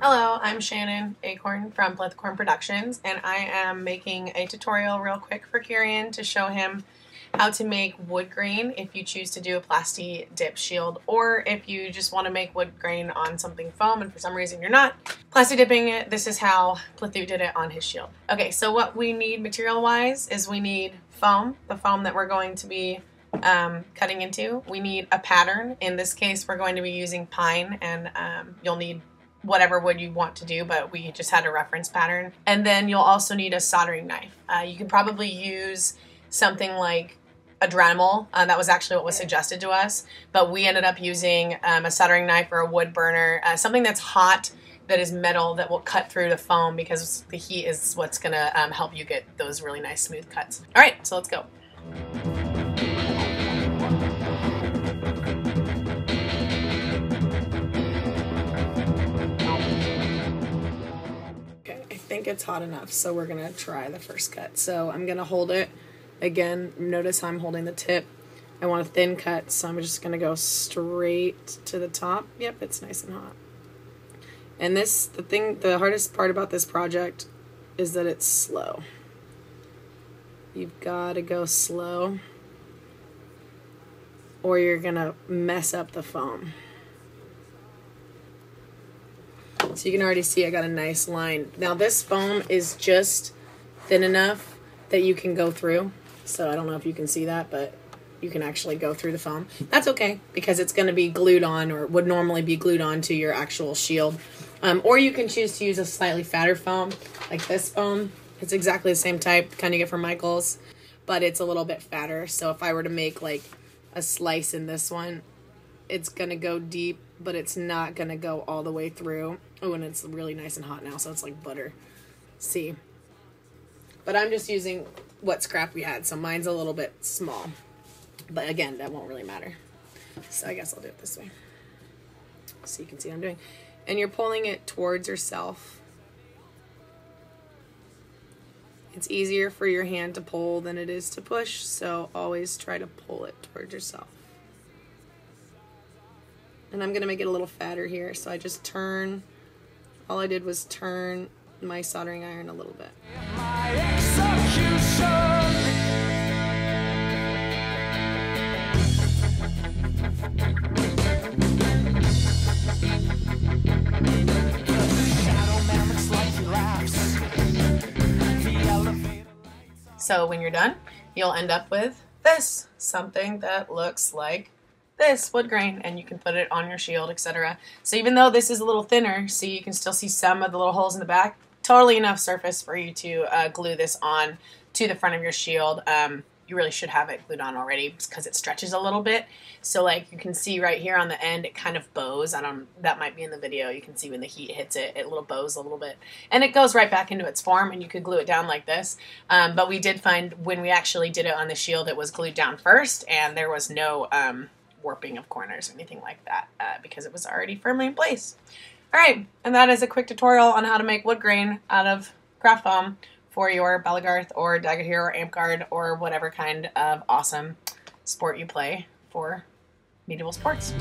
Hello, I'm Shannon Acorn from Plethcorn Productions, and I am making a tutorial real quick for Kieran to show him how to make wood grain if you choose to do a Plastidip shield, or if you just want to make wood grain on something foam and for some reason you're not Plastidipping it. This is how Plethu did it on his shield. Okay, so what we need material-wise is we need foam, the foam that we're going to be cutting into. We need a pattern. In this case, we're going to be using pine, and you'll need whatever wood you want to do, but we just had a reference pattern. And then you'll also need a soldering knife. You can probably use something like a Dremel. That was actually what was suggested to us, but we ended up using a soldering knife or a wood burner, something that's hot, that is metal, that will cut through the foam, because the heat is what's gonna help you get those really nice smooth cuts. All right, so let's go. I think it's hot enough, so we're gonna try the first cut. So I'm gonna hold it. Again, notice I'm holding the tip. I want a thin cut, so I'm just gonna go straight to the top. Yep, it's nice and hot. And the hardest part about this project is that it's slow. You've gotta go slow, or you're gonna mess up the foam. So you can already see I got a nice line. Now this foam is just thin enough that you can go through. So I don't know if you can see that, but you can actually go through the foam. That's okay, because it's going to be glued on, or would normally be glued on to your actual shield. Or you can choose to use a slightly fatter foam, like this foam. It's exactly the same type, kind of get from Michael's, but it's a little bit fatter. So if I were to make like a slice in this one, it's going to go deep, but it's not going to go all the way through. Oh, and it's really nice and hot now, so it's like butter. See? But I'm just using what scrap we had, so mine's a little bit small. But again, that won't really matter. So I guess I'll do it this way, so you can see what I'm doing. And you're pulling it towards yourself. It's easier for your hand to pull than it is to push, so always try to pull it towards yourself. And I'm going to make it a little fatter here, so I just turn. All I did was turn my soldering iron a little bit. So when you're done, you'll end up with this, something that looks like this wood grain, and you can put it on your shield, etc. So even though this is a little thinner, see, you can still see some of the little holes in the back. Totally enough surface for you to glue this on to the front of your shield. You really should have it glued on already, because it stretches a little bit. So like you can see right here on the end, it kind of bows. That might be in the video. You can see when the heat hits it, it little bows a little bit, and it goes right back into its form, and you could glue it down like this. But we did find when we actually did it on the shield, it was glued down first, and there was no warping of corners or anything like that, because it was already firmly in place. All right, and that is a quick tutorial on how to make wood grain out of craft foam for your Belegarth or Dagorhir or Amp or whatever kind of awesome sport you play for medieval sports.